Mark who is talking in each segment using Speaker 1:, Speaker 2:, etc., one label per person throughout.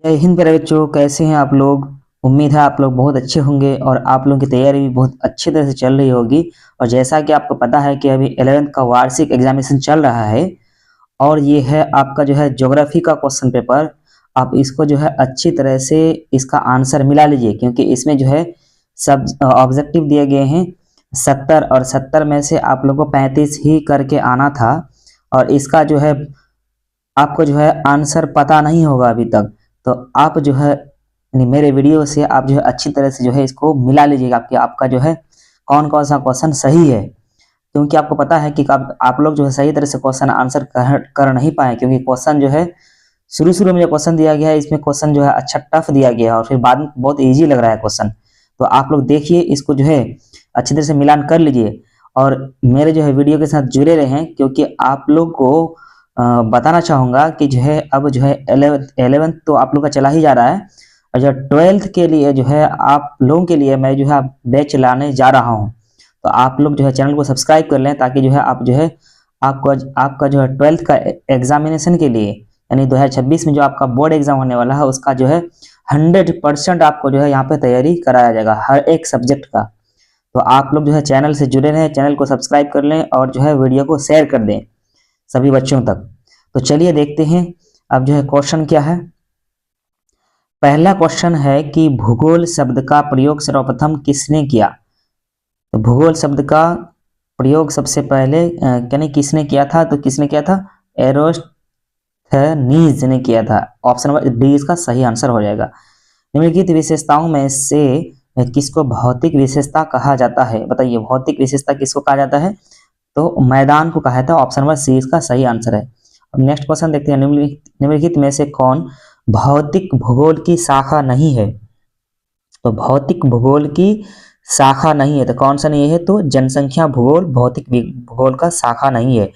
Speaker 1: जय हिंद प्यारे बच्चों, कैसे हैं आप लोग। उम्मीद है आप लोग बहुत अच्छे होंगे और आप लोगों की तैयारी भी बहुत अच्छी तरह से चल रही होगी। और जैसा कि आपको पता है कि अभी 11th का वार्षिक एग्जामिनेशन चल रहा है और ये है आपका जो है ज्योग्राफी का क्वेश्चन पेपर। आप इसको जो है अच्छी तरह से इसका आंसर मिला लीजिए, क्योंकि इसमें जो है सब ऑब्जेक्टिव दिए गए हैं 70 और 70 में से आप लोग को 35 ही करके आना था। और इसका जो है आपको जो है आंसर पता नहीं होगा अभी तक, तो आप जो है यानी मेरे वीडियो से आप जो है अच्छी तरह से जो है इसको मिला लीजिएगा कि आपका जो है कौन कौन सा क्वेश्चन सही है। क्योंकि आपको पता है कि आप लोग जो है सही तरह से क्वेश्चन आंसर कर नहीं पाए, क्योंकि क्वेश्चन जो है शुरू शुरू में जो क्वेश्चन दिया गया है इसमें क्वेश्चन जो है अच्छा टफ दिया गया है और फिर बाद में बहुत ईजी लग रहा है क्वेश्चन। तो आप लोग देखिए, इसको जो है अच्छी तरह से मिलान कर लीजिए और मेरे जो है वीडियो के साथ जुड़े रहें, क्योंकि आप लोग को बताना चाहूँगा कि जो है अब जो है 11th तो आप लोग का चला ही जा रहा है, और जो 12th के लिए जो है आप लोगों के लिए मैं जो है बैच लाने जा रहा हूँ। तो आप लोग जो है चैनल को सब्सक्राइब कर लें, ताकि जो है आप जो है आपका जो है 12th का एग्जामिनेशन के लिए यानी 2026 में जो आपका बोर्ड एग्जाम होने वाला है उसका जो है 100% आपको जो है यहाँ पे तैयारी कराया जाएगा हर एक सब्जेक्ट का। तो आप लोग जो है चैनल से जुड़े रहें, चैनल को सब्सक्राइब कर लें और जो है वीडियो को शेयर कर दें सभी बच्चों तक। तो चलिए देखते हैं अब जो है क्वेश्चन क्या है। पहला क्वेश्चन है कि भूगोल शब्द का प्रयोग सर्वप्रथम किसने किया। तो भूगोल शब्द का प्रयोग सबसे पहले यानी किसने किया था, तो किसने किया था, एरोस्थनीज ने किया था। ऑप्शन नंबर डी इसका सही आंसर हो जाएगा। निम्नलिखित विशेषताओं में से किसको भौतिक विशेषता कहा जाता है। बताइए भौतिक विशेषता किसको कहा जाता है, तो मैदान को कहा जाता है। ऑप्शन नंबर सी इसका सही आंसर है। अब नेक्स्ट क्वेश्चन देखते हैं, निम्नलिखित में से कौन भौतिक भूगोल की शाखा नहीं है। तो भौतिक भूगोल की शाखा नहीं है, तो कौन सा नहीं है, तो जनसंख्या भूगोल भौतिक भूगोल का शाखा नहीं है।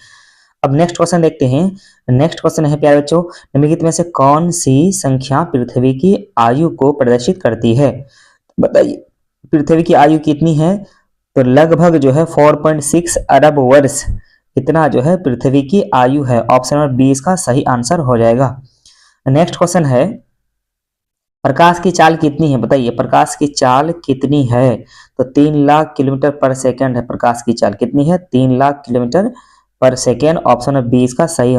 Speaker 1: अब नेक्स्ट क्वेश्चन देखते हैं। नेक्स्ट क्वेश्चन है प्यारे बच्चों, निम्नलिखित में से कौन सी संख्या पृथ्वी की आयु को प्रदर्शित करती है। बताइए पृथ्वी की आयु कितनी है, तो लगभग जो है 4.6 अरब वर्ष इतना जो है पृथ्वी की आयु है। ऑप्शन नंबर बी इसका सही आंसर हो जाएगा। नेक्स्ट क्वेश्चन है, प्रकाश की चाल कितनी है। बताइए प्रकाश की चाल कितनी है, तो 3 लाख किलोमीटर पर सेकंड है। प्रकाश की चाल कितनी है, 3 लाख किलोमीटर पर सेकेंड। ऑप्शन नंबर बी इसका सही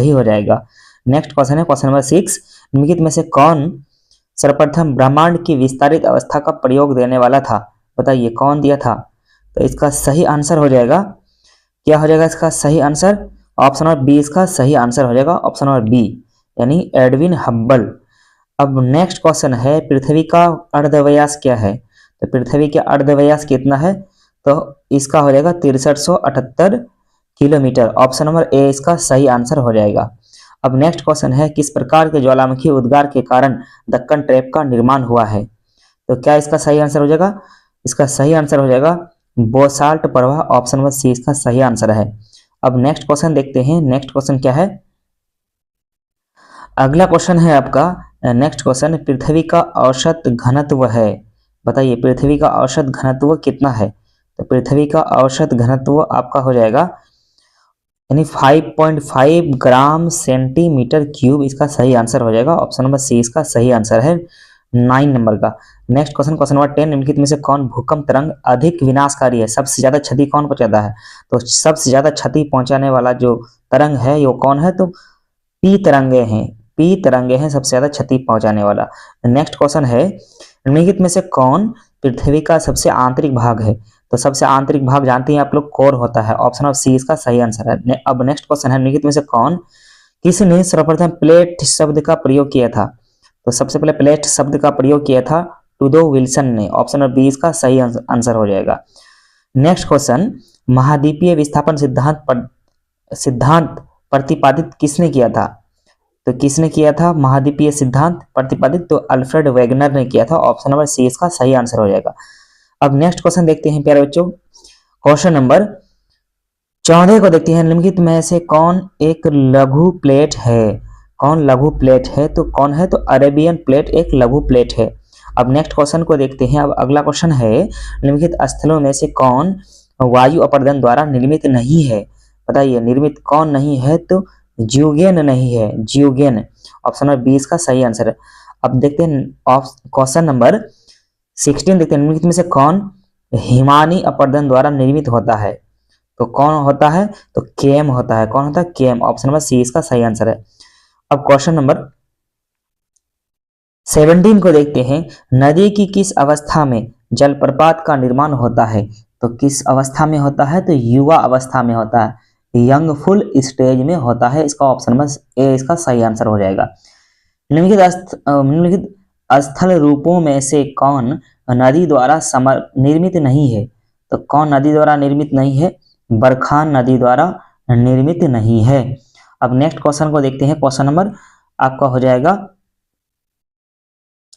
Speaker 1: हो जाएगा। नेक्स्ट क्वेश्चन है क्वेश्चन नंबर 6, निम्नलिखित में से कौन सर्वप्रथम ब्रह्मांड की विस्तारित अवस्था का प्रयोग देने वाला था। बताइए कौन दिया था, तो इसका सही आंसर हो जाएगा, क्या हो जाएगा इसका सही आंसर, ऑप्शन नंबर बी इसका सही आंसर हो जाएगा। ऑप्शन नंबर बी यानी एडविन हब्बल। अब नेक्स्ट क्वेश्चन है, पृथ्वी का अर्धव्यास क्या है। तो पृथ्वी का अर्धव्यास कितना है, तो इसका हो जाएगा 6378 किलोमीटर। ऑप्शन नंबर ए इसका सही आंसर हो जाएगा। अब नेक्स्ट क्वेश्चन है, किस प्रकार के ज्वालामुखी उद्गार के कारण दक्कन ट्रैप का निर्माण हुआ है। तो क्या इसका सही आंसर हो जाएगा, इसका सही आंसर हो जाएगा बोसाल्ट प्रवाह। ऑप्शन नंबर सी इसका सही आंसर है। अब नेक्स्ट क्वेश्चन देखते हैं। नेक्स्ट क्वेश्चन क्या है, अगला क्वेश्चन है आपका नेक्स्ट क्वेश्चन, पृथ्वी का औसत घनत्व है। बताइए पृथ्वी का औसत घनत्व कितना है। तो पृथ्वी का औसत घनत्व आपका हो जाएगा यानी 5.5 ग्राम सेंटीमीटर क्यूब, इसका सही आंसर हो जाएगा। ऑप्शन नंबर सी इसका सही आंसर है 9 नंबर का। नेक्स्ट क्वेश्चन क्वेश्चन नंबर 10, निम्नलिखित में से कौन भूकंप तरंग अधिक विनाशकारी है। सबसे ज्यादा क्षति कौन पहुंचाता है, तो सबसे ज्यादा क्षति पहुंचाने वाला जो तरंग है वो कौन है, तो पी तरंगे हैं। पी तरंगे हैं सबसे ज्यादा क्षति पहुंचाने वाला। नेक्स्ट क्वेश्चन है, निम्नलिखित में से कौन पृथ्वी का सबसे आंतरिक भाग है। तो सबसे आंतरिक भाग जानते हैं आप लोग, कोर होता है। ऑप्शन ऑफ सी इसका सही आंसर है। अब नेक्स्ट क्वेश्चन है, निम्नलिखित में से कौन किसने सर्वप्रथम प्लेट शब्द का प्रयोग किया था। तो सबसे पहले प्लेट शब्द का प्रयोग किया था टूडो विल्सन ने। ऑप्शन नंबर बी इसका सही आंसर हो जाएगा। नेक्स्ट क्वेश्चन, महाद्वीपीय विस्थापन सिद्धांत प्रतिपादित किसने किया था। तो किसने किया था महाद्वीपीय सिद्धांत प्रतिपादित, तो अल्फ्रेड वेगनर ने किया था। ऑप्शन नंबर सी इसका सही आंसर हो जाएगा। अब नेक्स्ट क्वेश्चन देखते हैं प्यारे बच्चों, क्वेश्चन नंबर 14 को देखते हैं। निम्नलिखित में से कौन एक लघु प्लेट है। कौन लघु प्लेट है, तो कौन है, तो अरेबियन प्लेट एक लघु प्लेट है। अब नेक्स्ट क्वेश्चन को देखते हैं। अब अगला क्वेश्चन है, निम्नलिखित स्थलों में से कौन वायु अपर्दन द्वारा निर्मित नहीं है। बताइए निर्मित कौन नहीं है, तो जियोगेन नहीं है, जियोगेन। ऑप्शन नंबर बी इसका सही आंसर है। अब देखते हैं क्वेश्चन नंबर 16 देखते हैं, निम्नलिखित में से कौन हिमानी अपरदन द्वारा निर्मित होता है? तो कौन होता है? तो केम होता है। कौन होता है? केम। ऑप्शन नंबर सी इसका सही आंसर है। अब क्वेश्चन नंबर 17 को देखते हैं, नदी की किस अवस्था में जलप्रपात का निर्माण होता है? तो किस अवस्था में होता है? तो युवा अवस्था में होता है, यंग फुल स्टेज में होता है। इसका ऑप्शन नंबर ए इसका सही आंसर हो जाएगा। निम्नलिखित स्थल रूपों में से कौन नदी द्वारा निर्मित नहीं है? तो कौन नदी द्वारा निर्मित नहीं है? बरखान नदी द्वारा निर्मित नहीं है। अब नेक्स्ट क्वेश्चन को देखते हैं। क्वेश्चन नंबर आपका हो जाएगा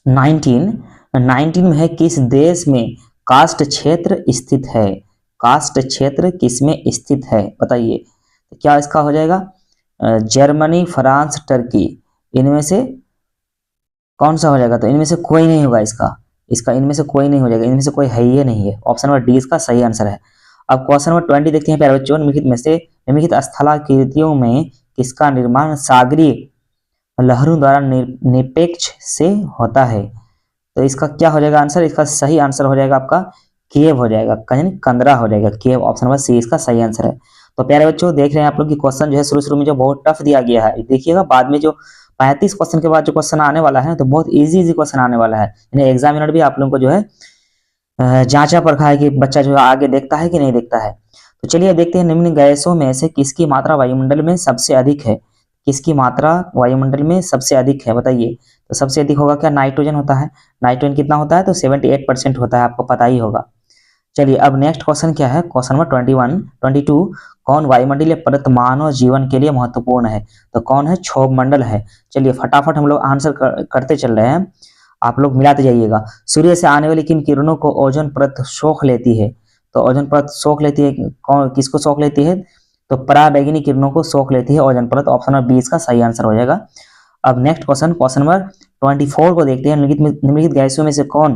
Speaker 1: 19 में है, किस देश में कास्ट क्षेत्र स्थित है? कास्ट क्षेत्र किसमें स्थित है बताइए? तो क्या इसका हो जाएगा? जर्मनी, फ्रांस, टर्की, इनमें से कौन सा हो जाएगा? तो इनमें से कोई नहीं होगा। इसका इनमें से कोई नहीं हो जाएगा, इनमें से कोई है ही नहीं है। ऑप्शन नंबर डी इसका सही आंसर है। अब क्वेश्चन नंबर 20 देखते हैं प्यारे बच्चों, निम्नलिखित में से निम्नलिखित स्थलाकृतियों में किसका निर्माण सागरीय लहरों द्वारा निरपेक्ष से होता है? तो इसका क्या हो जाएगा आंसर? इसका सही आंसर हो जाएगा आपका केव हो जाएगा, यानी कंदरा हो जाएगा। केव ऑप्शन नंबर सी इसका सही आंसर है। तो प्यारे बच्चों देख रहे हैं आप लोग कि क्वेश्चन जो है शुरू में जो बहुत टफ दिया गया है, देखिएगा बाद में जो 35 क्वेश्चन के बाद जो क्वेश्चन आने वाला है तो बहुत इजी क्वेश्चन आने वाला है। यानी एग्जामिनर भी आप लोगों को जो है जांचा परखा है कि बच्चा जो है आगे देखता है कि नहीं देखता है। तो चलिए देखते हैं, निम्न गैसों में से किसकी मात्रा वायुमंडल में सबसे अधिक है? किसकी मात्रा वायुमंडल में सबसे अधिक है बताइए? तो सबसे अधिक होगा क्या? नाइट्रोजन होता है। नाइट्रोजन कितना होता है? तो 78% होता है, आपको पता ही होगा। चलिए अब नेक्स्ट क्वेश्चन क्या है? क्वेश्चन नंबर 22 कौन वायुमंडलीय परत मानव जीवन के लिए महत्वपूर्ण है? तो कौन है? क्षोभ मंडल है। चलिए फटाफट हम लोग आंसर करते चल रहे हैं, आप लोग मिलाते जाइएगा। सूर्य से आने वाली किन किरणों को ओजोन परत सोख लेती है? तो ओजोन परत सोख लेती है, कौन किसको सोख लेती है? तो पराबैंगनी किरणों को सोख लेती है ओजोन परत। ऑप्शन नंबर बी इसका सही आंसर हो जाएगा। अब नेक्स्ट क्वेश्चन नंबर 24 को देखते हैं, निम्नलिखित गैसों में से कौन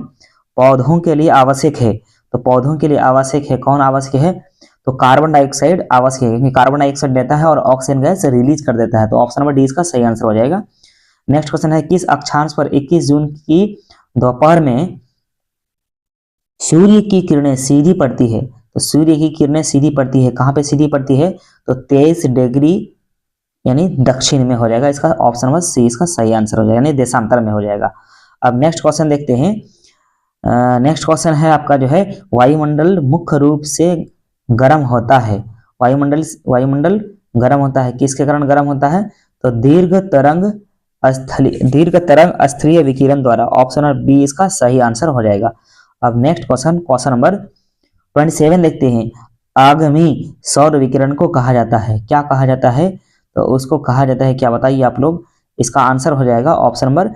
Speaker 1: पौधों के लिए आवश्यक है? तो पौधों के लिए आवश्यक है, कौन आवश्यक है? तो कार्बन डाइऑक्साइड आवश्यक है, क्योंकि कार्बन डाइऑक्साइड देता है और ऑक्सीजन गैस रिलीज कर देता है। तो ऑप्शन नंबर डी इसका सही आंसर हो जाएगा। नेक्स्ट क्वेश्चन है, किस अक्षांश पर 21 जून की दोपहर में सूर्य की किरणें सीधी पड़ती है? तो सूर्य की किरणें सीधी पड़ती है, कहां पे सीधी पड़ती है? तो 23 डिग्री यानी दक्षिण में हो जाएगा। इसका ऑप्शन नंबर सी इसका सही आंसर हो जाएगा, यानी देशांतर में हो जाएगा। अब नेक्स्ट क्वेश्चन देखते हैं। नेक्स्ट क्वेश्चन है आपका जो है, वायुमंडल मुख्य रूप से गर्म होता है। वायुमंडल गर्म होता है, किसके कारण गर्म होता है? तो दीर्घ तरंग अस्थलीय विकिरण द्वारा। ऑप्शन नंबर बी इसका सही आंसर हो जाएगा। अब नेक्स्ट क्वेश्चन नंबर 27 देखते हैं, आगामी सौर विकिरण को कहा जाता है, क्या कहा जाता है? तो उसको कहा जाता है क्या बताइए आप लोग? इसका आंसर हो जाएगा ऑप्शन नंबर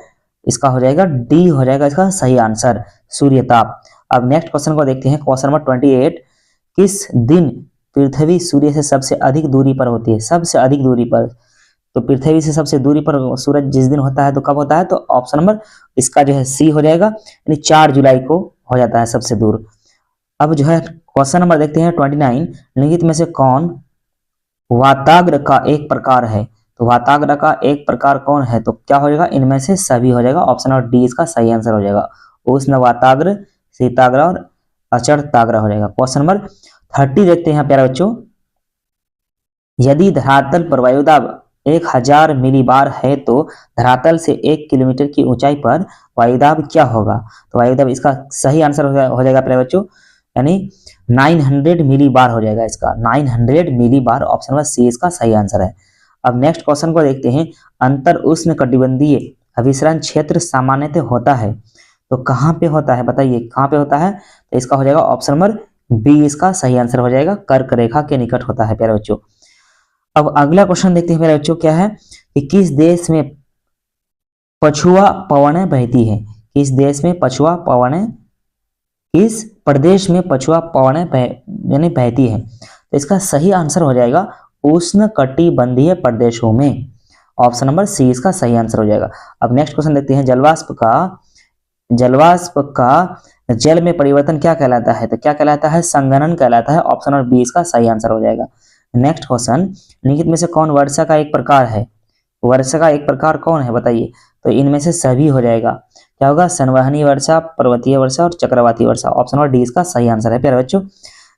Speaker 1: इसका हो जाएगा डी हो जाएगा इसका सही आंसर, सूर्यताप। अब नेक्स्ट क्वेश्चन को देखते हैं, क्वेश्चन नंबर 28, किस दिन पृथ्वी सूर्य से सबसे अधिक दूरी पर होती है? सबसे अधिक दूरी पर, तो पृथ्वी से सबसे दूरी पर सूरज जिस दिन होता है तो कब होता है? तो ऑप्शन नंबर इसका जो है सी हो जाएगा, यानी 4 जुलाई को हो जाता है सबसे दूर। अब जो है क्वेश्चन नंबर देखते हैं 29, निम्नलिखित में से कौन वाताग्र का एक प्रकार है? तो वाताग्र का एक प्रकार कौन है? तो क्या हो जाएगा? इनमें से सभी हो जाएगा। ऑप्शन नंबर डी इसका सही आंसर हो जाएगा, उष्ण वाताग्र, शीताग्र और अचर ताग्र हो जाएगा। क्वेश्चन नंबर 30 देखते हैं प्यारे बच्चों, यदि धरातल पर वायुदाब 1000 मिलीबार है तो धरातल से 1 किलोमीटर की ऊंचाई पर वायुदाब क्या होगा? तो वायुदाब इसका सही आंसर हो जाएगा प्यारे बच्चों, यानी 900 मिलीबार हो जाएगा इसका, 900 मिलीबार। ऑप्शन नंबर सी इसका सही आंसर है। अब नेक्स्ट क्वेश्चन को देखते हैं, अंतर उष्ण कटिबंधीय अभिसरण क्षेत्र सामान्यतः होता है, तो कहां पे होता है बताइए? कहां पे होता है? तो इसका हो जाएगा ऑप्शन नंबर बी इसका सही आंसर हो जाएगा, कर्क रेखा के निकट होता है प्यारे बच्चों। अब अगला क्वेश्चन देखते हैं प्यारे बच्चों, क्या है कि किस देश में पछुआ पवनें बहती है? किस देश में पछुआ पवनें, किस प्रदेश में पछुआ पवनें यानी बहती है? तो इसका सही आंसर हो जाएगा उष्ण कटिबंधीय प्रदेशों में। ऑप्शन नंबर सी इसका सही आंसर हो जाएगा। अब नेक्स्ट क्वेश्चन देखते हैं, जलवाष्प का जल में परिवर्तन क्या कहलाता है? तो क्या कहलाता है? संघनन कहलाता है। ऑप्शन नंबर बी इसका सही आंसर हो जाएगा। नेक्स्ट क्वेश्चन, निम्नलिखित में से कौन वर्षा का एक प्रकार है? वर्षा का एक प्रकार कौन है बताइए? तो इनमें से सभी हो जाएगा। क्या होगा? संवहनी वर्षा, पर्वतीय वर्षा और चक्रवाती वर्षा। ऑप्शन नंबर डी इसका सही आंसर है प्यारे बच्चों।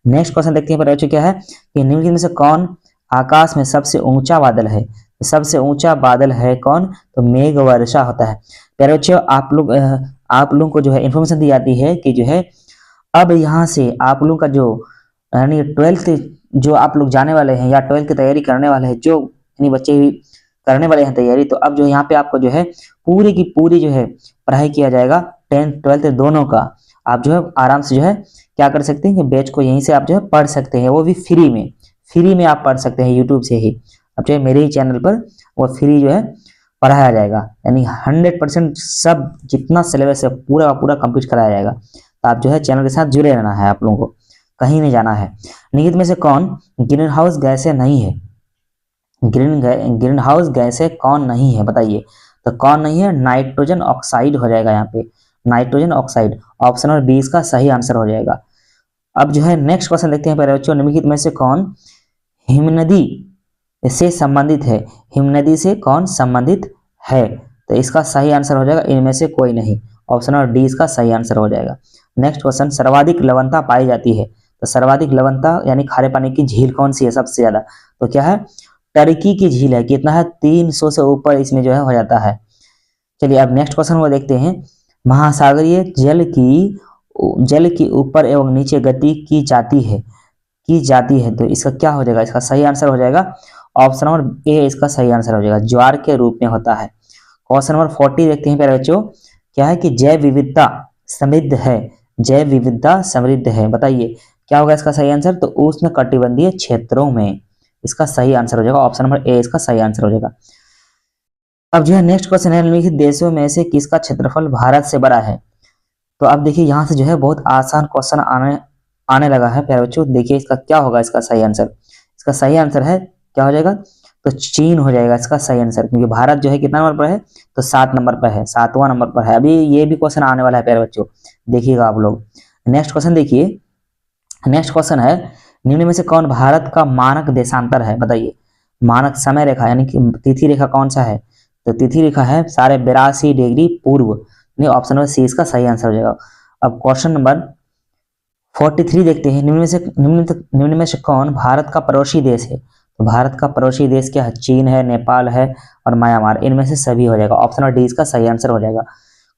Speaker 1: नेक्स्ट क्वेश्चन देखते हैं प्यारे बच्चों, क्या है कि निम्नलिखित में से कौन आकाश में सबसे ऊंचा बादल है? सबसे ऊंचा बादल है कौन? तो मेघ वर्षा होता है प्यारे बच्चों। आप लोगों को जो है इन्फॉर्मेशन दी जाती है कि जो है अब यहाँ से आप लोगों का जो यानी 12th जो आप लोग जाने वाले हैं या 12th की तैयारी करने वाले हैं, जो यानी बच्चे भी करने वाले हैं तैयारी, तो अब जो यहाँ पे आपको जो है पूरी की पूरी जो है पढ़ाई किया जाएगा 10th 12th दोनों का। आप जो है आराम से जो है क्या कर सकते हैं कि बैच को यहीं से आप जो है पढ़ सकते हैं, वो भी फ्री में आप पढ़ सकते हैं यूट्यूब से ही। अब जो है मेरे ही चैनल पर वो फ्री जो है पढ़ाया जाएगा, यानी 100% सब जितना सिलेबस है पूरा का पूरा कंप्लीट कराया जाएगा। तो आप जो है चैनल के साथ जुड़े रहना है, आप लोगों को कहीं नहीं जाना है। निहित में से कौन ग्रीन हाउस गैसें नहीं है? ग्रीन हाउस गैसें कौन नहीं है बताइए? तो कौन नहीं है? नाइट्रोजन ऑक्साइड हो जाएगा यहाँ पे, nitrogen oxide. Option number B इसका सही आंसर हो जाएगा। अब जो है नेक्स्ट क्वेश्चन देखते हैं प्यारे बच्चों, निम्नलिखित में से कौन हिमनदी से संबंधित है? हिमनदी से कौन संबंधित है? तो इसका सही आंसर हो जाएगा इनमें से कोई नहीं। ऑप्शन नंबर डी इसका सही आंसर हो जाएगा। नेक्स्ट क्वेश्चन, सर्वाधिक लवणता पाई जाती है? तो सर्वाधिक लवणता यानी खारे पानी की झील कौन सी है सबसे ज्यादा? तो क्या है? टर्की की झील है। कितना है? 300 से ऊपर इसमें जो है हो जाता है। चलिए अब नेक्स्ट क्वेश्चन वो देखते हैं। महासागरीय जल की ऊपर एवं नीचे गति की जाती है, तो इसका क्या हो जाएगा? इसका सही आंसर हो जाएगा ऑप्शन नंबर ए इसका सही आंसर हो जाएगा, ज्वार के रूप में होता है। क्वेश्चन नंबर 40 देखते हैं प्यारे बच्चों, क्या है कि जैव विविधता समृद्ध है? जैव विविधता समृद्ध है, बताइए क्या होगा इसका सही आंसर? तो उष्ण कटिबंधीय क्षेत्रों में इसका सही आंसर हो जाएगा। ऑप्शन नंबर ए इसका सही आंसर हो जाएगा। अब जो है नेक्स्ट क्वेश्चन है, निम्नलिखित देशों में से किसका क्षेत्रफल भारत से बड़ा है? तो अब देखिए यहाँ से जो है बहुत आसान क्वेश्चन आने लगा है प्यारे बच्चों। देखिए इसका क्या होगा इसका सही आंसर? इसका सही आंसर है क्या हो जाएगा? तो चीन हो जाएगा इसका सही आंसर, क्योंकि भारत जो है कितना नंबर पर है? तो 7 नंबर पर है, 7वां नंबर पर है। अभी ये भी क्वेश्चन आने वाला है प्यारे बच्चों, देखिएगा आप लोग। नेक्स्ट क्वेश्चन देखिए, नेक्स्ट क्वेश्चन है, निम्न में से कौन भारत का मानक देशांतर है? बताइए मानक समय रेखा यानी कि तिथि रेखा कौन सा है? तो तिथि रेखा है 82.5 डिग्री पूर्व। नहीं, ऑप्शन नंबर सी इसका सही आंसर हो जाएगा। अब क्वेश्चन नंबर 43 देखते हैं, निम्न में से कौन भारत का पड़ोसी देश है? तो भारत का पड़ोसी देश क्या है? चीन है, नेपाल है और म्यांमार, इनमें से सभी हो जाएगा। ऑप्शन नंबर डी इसका सही आंसर हो जाएगा।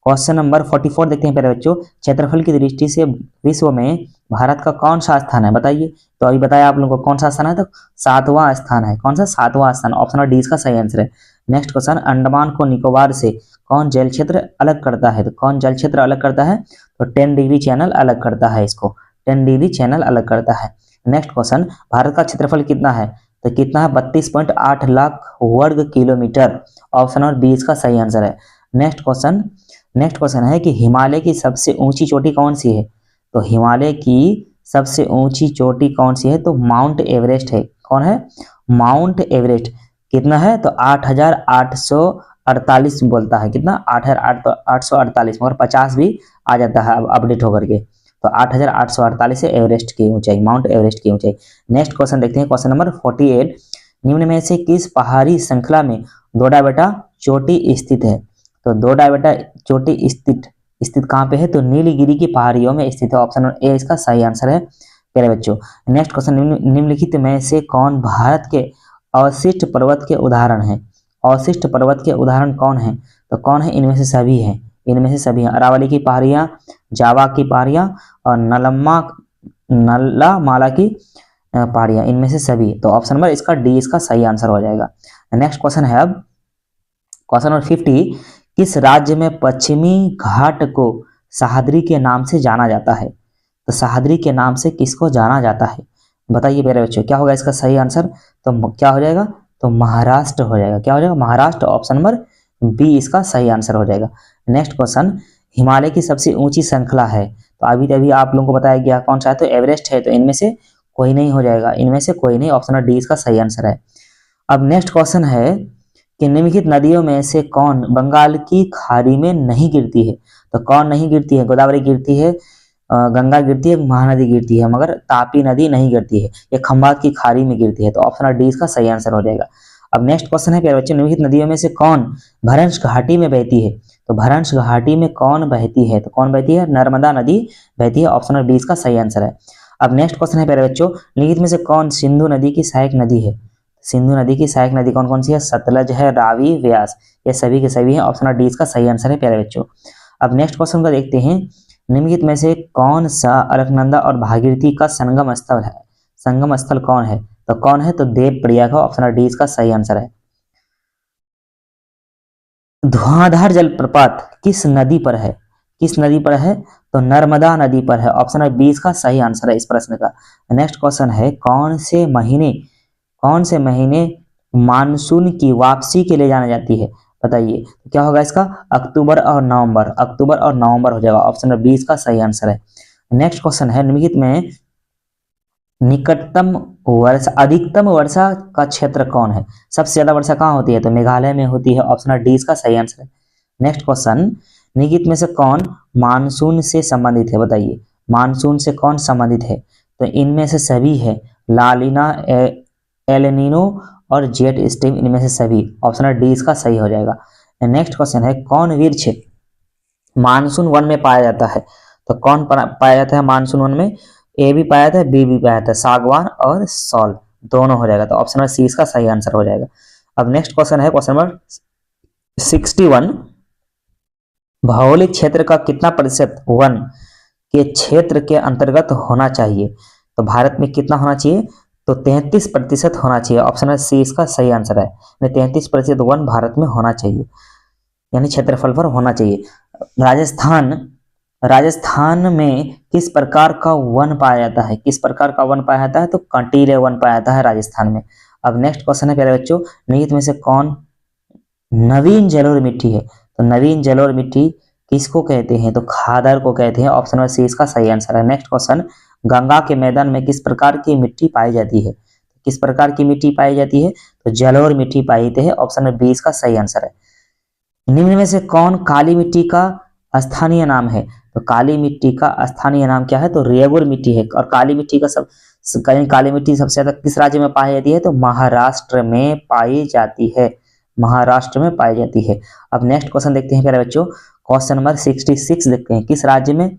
Speaker 1: क्वेश्चन नंबर 44 देखते हैं प्यारे बच्चों, क्षेत्रफल की दृष्टि से विश्व में भारत का कौन सा स्थान है? बताइए। तो अभी बताया आप लोगों को कौन सा स्थान है? तो 7वां स्थान है। कौन सा? 7वां स्थान। ऑप्शन नंबर डी इसका सही आंसर है। नेक्स्ट क्वेश्चन, अंडमान को निकोबार से कौन जल क्षेत्र अलग करता है? तो कौन जल क्षेत्र अलग करता है? तो 10 डिग्री चैनल अलग करता है इसको, 10 डिग्री चैनल अलग करता है। नेक्स्ट क्वेश्चन, भारत का क्षेत्रफल कितना है? तो कितना है? 32.8 लाख वर्ग किलोमीटर। ऑप्शन नंबर बी इसका सही आंसर है। नेक्स्ट क्वेश्चन है कि हिमालय की सबसे ऊंची चोटी कौन सी है? तो हिमालय की सबसे ऊंची चोटी कौन सी है? तो माउंट एवरेस्ट है। कौन है? Mount Everest. कितना है? तो 8,848 बोलता है। कितना? 8,848, मगर 50 भी आ जाता है अब अपडेट होकर के। तो 8,848 है एवरेस्ट की ऊंचाई, माउंट एवरेस्ट की ऊंचाई। नेक्स्ट क्वेश्चन देखते हैं, क्वेश्चन नंबर 48, निम्न में से किस पहाड़ी श्रृंखला में डोडा बेटा चोटी स्थित है? तो डोडा बेटा चोटी स्थित कहाँ पे है? तो नीलगिरी की पहाड़ियों में स्थित है। ऑप्शन नंबर ए इसका सही आंसर है प्यारे बच्चों। नेक्स्ट क्वेश्चन, निम्नलिखित में से कौन भारत के अवशिष्ट पर्वत के उदाहरण है? अवशिष्ट पर्वत के उदाहरण कौन है? तो कौन है? इनमें से सभी है, इनमें से सभी हैं। अरावली की पहाड़ियां, जावा की पहाड़ियां और नल्लामाला की पहाड़ियां, इनमें से सभी। तो ऑप्शन नंबर इसका डी इसका सही आंसर हो जाएगा। नेक्स्ट क्वेश्चन है अब क्वेश्चन नंबर 50, किस राज्य में पश्चिमी घाट को सह्याद्री के नाम से जाना जाता है? तो सह्याद्री के नाम से किसको जाना जाता है? बताइए मेरे बच्चों क्या होगा इसका सही आंसर? तो क्या हो जाएगा? तो महाराष्ट्र हो जाएगा। क्या हो जाएगा? महाराष्ट्र। ऑप्शन नंबर बी इसका सही आंसर हो जाएगा। नेक्स्ट क्वेश्चन, हिमालय की सबसे ऊंची श्रृंखला है? तो अभी आप लोगों को बताया गया कौन सा है? तो एवरेस्ट है। तो इनमें से कोई नहीं हो जाएगा, इनमें से कोई नहीं। ऑप्शन नंबर डी इसका सही आंसर है। अब नेक्स्ट क्वेश्चन है कि निम्नलिखित नदियों में से कौन बंगाल की खाड़ी में नहीं गिरती है? तो कौन नहीं गिरती है? गोदावरी गिरती है, गंगा गिरती है, महानदी गिरती है, मगर तापी नदी नहीं गिरती है, ये खंभात की खाड़ी में गिरती है। तो ऑप्शन नंबर डी इसका सही आंसर हो जाएगा। अब नेक्स्ट क्वेश्चन है प्यारे बच्चों, निम्नलिखित नदियों में से कौन भरंश घाटी में बहती है? तो भरंश घाटी में कौन बहती है? तो कौन बहती है? नर्मदा नदी बहती है। ऑप्शन नंबर 20 का सही आंसर है। अब नेक्स्ट क्वेश्चन है प्यारे बच्चों, निम्नलिखित में से कौन सिंधु नदी की सहायक नदी है? सिंधु नदी की सहायक नदी कौन कौन सी है? सतलज है, रावी, व्यास, ये सभी के सभी है। ऑप्शन नंबर 20 का सही आंसर है प्यारे बच्चों। अब नेक्स्ट क्वेश्चन को देखते हैं, निम्नलिखित में से कौन सा अलकनंदा और भागीरथी का संगम स्थल है? संगम स्थल कौन है? तो कौन है? तो देवप्रयाग का। ऑप्शन नंबर 20 का सही आंसर है। धुआंधार जलप्रपात किस नदी पर है? किस नदी पर है? तो नर्मदा नदी पर है। ऑप्शन नंबर 20 का सही आंसर है इस प्रश्न का। नेक्स्ट क्वेश्चन है, कौन से महीने मानसून की वापसी के लिए जानी जाती है? बताइए तो क्या होगा इसका? अक्टूबर और नवंबर। अक्टूबर और नवंबर हो जाएगा। ऑप्शन नंबर 20 का सही आंसर है। नेक्स्ट क्वेश्चन है, निम्नलिखित में अधिकतम वर्षा का क्षेत्र कौन है? सबसे ज्यादा वर्षा कहाँ होती है? तो मेघालय में होती है। ऑप्शन नंबर 20 का सही आंसर है। नेक्स्ट क्वेश्चन, निम्नलिखित में से कौन मानसून से संबंधित है? बताइए मानसून से कौन संबंधित है? तो इनमें से सभी है, लालिना, एल नीनो और जेट स्ट्रीम, इनमें से सभी। ऑप्शन नंबर 20 का सही हो जाएगा। नेक्स्ट क्वेश्चन है, कौन वृक्ष मानसून वन में पाया जाता है? तो कौन पाया जाता है मानसून वन में? ए भी पाया जाता है, बी भी पाया जाता है, सागवान और सॉल, दोनों हो जाएगा। तो ऑप्शन नंबर सी इसका सही आंसर हो जाएगा। अब नेक्स्ट क्वेश्चन है क्वेश्चन नंबर 61, भौगोलिक क्षेत्र का कितना प्रतिशत वन के क्षेत्र के अंतर्गत होना चाहिए? तो भारत में कितना होना चाहिए? तो 33% होना चाहिए। ऑप्शन नंबर सी इसका सही आंसर है। 33% वन भारत में होना चाहिए, यानी क्षेत्रफल पर होना चाहिए। राजस्थान में किस प्रकार का वन पाया जाता है? किस प्रकार का वन पाया जाता है? तो कंटीले वन पाया जाता है राजस्थान में। अब नेक्स्ट क्वेश्चन है प्यारे बच्चों, निम्नलिखित में से कौन नवीन जलोढ़ मिट्टी है? तो नवीन जलोढ़ मिट्टी किसको कहते हैं? तो खादर को कहते हैं। ऑप्शन नंबर सी इसका सही आंसर है। नेक्स्ट क्वेश्चन, गंगा के मैदान में किस प्रकार की मिट्टी पाई जाती है? किस प्रकार की मिट्टी पाई जाती है? तो जलोढ़ मिट्टी पाई जाती है। ऑप्शन नंबर 20 का सही आंसर है। निम्न में से कौन काली मिट्टी का स्थानीय नाम है? तो काली मिट्टी का स्थानीय नाम क्या है? तो रेगुर मिट्टी है। और काली मिट्टी का काली मिट्टी सबसे ज्यादा किस राज्य में पाई जाती है? तो महाराष्ट्र में पाई जाती है। महाराष्ट्र में पाई जाती है। अब नेक्स्ट क्वेश्चन देखते हैं प्यारे बच्चों, क्वेश्चन नंबर 66 देखते हैं, किस राज्य में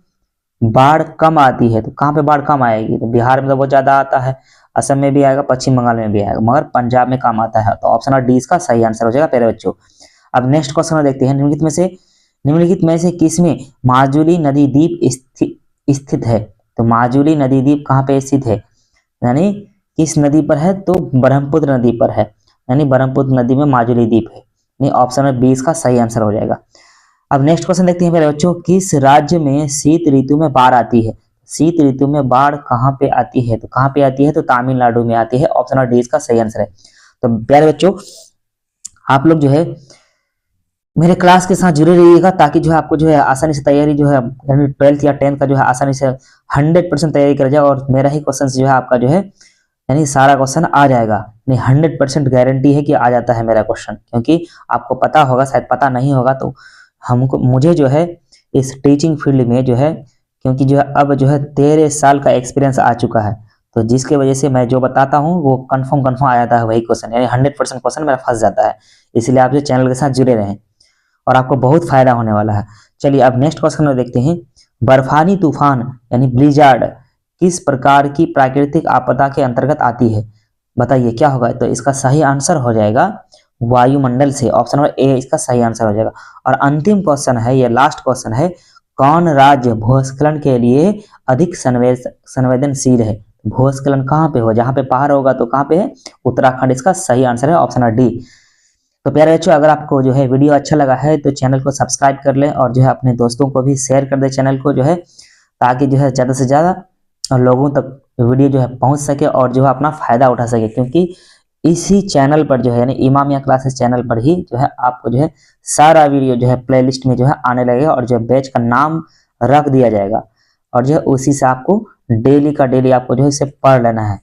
Speaker 1: बाढ़ कम आती है? तो कहाँ पे बाढ़ कम आएगी? तो बिहार में तो बहुत ज्यादा आता है, असम में भी आएगा, पश्चिम बंगाल में भी आएगा, मगर पंजाब में कम आता है। तो ऑप्शन नंबर डी इसका सही आंसर हो जाएगा प्यारे बच्चों। अब नेक्स्ट क्वेश्चन देखते हैं, निम्नलिखित में से किसमें माजुली नदी द्वीप स्थित है? तो माजुली नदी द्वीप कहाँ पे स्थित है, यानी किस नदी पर है? तो ब्रह्मपुत्र नदी पर है, यानी ब्रह्मपुत्र नदी में माजुली द्वीप है। यानी ऑप्शन नंबर 20 का सही आंसर हो जाएगा। अब नेक्स्ट क्वेश्चन देखते हैं मेरे बच्चों, किस राज्य में शीत ऋतु में बाढ़ आती है? शीत ऋतु में बाढ़ कहाँ पे आती है? तो कहाँ पे आती है? तो तमिलनाडु में आती है। ऑप्शन नंबर डी इसका सही आंसर है। तो प्यारे बच्चों, आप लोग जो है मेरे क्लास के साथ जुड़े रहिएगा, ताकि जो है आपको जो है आसानी से तैयारी जो है 12th या 10th का जो है आसानी से 100% तैयारी कर जाए, और मेरा ही क्वेश्चन जो है आपका जो है यानी सारा क्वेश्चन आ जाएगा। नहीं, 100% गारंटी है कि आ जाता है मेरा क्वेश्चन, क्योंकि आपको पता होगा, शायद पता नहीं होगा, तो मुझे जो है इस टीचिंग फील्ड में जो है, क्योंकि जो है अब जो है 13 साल का एक्सपीरियंस आ चुका है, तो जिसके वजह से मैं जो बताता हूँ वो कंफर्म आ जाता है वही क्वेश्चन, यानी 100% क्वेश्चन मेरा फंस जाता है। इसलिए आप जो चैनल के साथ जुड़े रहें और आपको बहुत फायदा होने वाला है। चलिए अब नेक्स्ट क्वेश्चन में देखते हैं, बर्फानी तूफान यानी ब्लिजार्ड किस प्रकार की प्राकृतिक आपदा के अंतर्गत आती है? बताइए क्या होगा? तो इसका सही आंसर हो जाएगा वायुमंडल से। ऑप्शन नंबर ए इसका सही आंसर हो जाएगा। और अंतिम क्वेश्चन है, ये लास्ट क्वेश्चन है, कौन राज्य भूस्खलन के लिए अधिक संवेदनशील है? भूस्खलन कहाँ पे हो? जहां पे पहाड़ होगा तो कहाँ पे है? उत्तराखंड इसका सही आंसर है। Option number D. तो प्यारे बच्चों, अगर आपको जो है वीडियो अच्छा लगा है तो चैनल को सब्सक्राइब कर लें, और जो है अपने दोस्तों को भी शेयर कर दें चैनल को जो है, ताकि जो है ज़्यादा से ज़्यादा लोगों तक वीडियो जो है पहुंच सके और जो है अपना फायदा उठा सके। क्योंकि इसी चैनल पर जो है यानी इमामिया क्लासेस चैनल पर ही जो है आपको जो है सारा वीडियो जो है प्लेलिस्ट में जो है आने लगेगा, और जो है बैच का नाम रख दिया जाएगा, और जो है उसी से आपको डेली का डेली आपको जो है इसे पढ़ लेना है।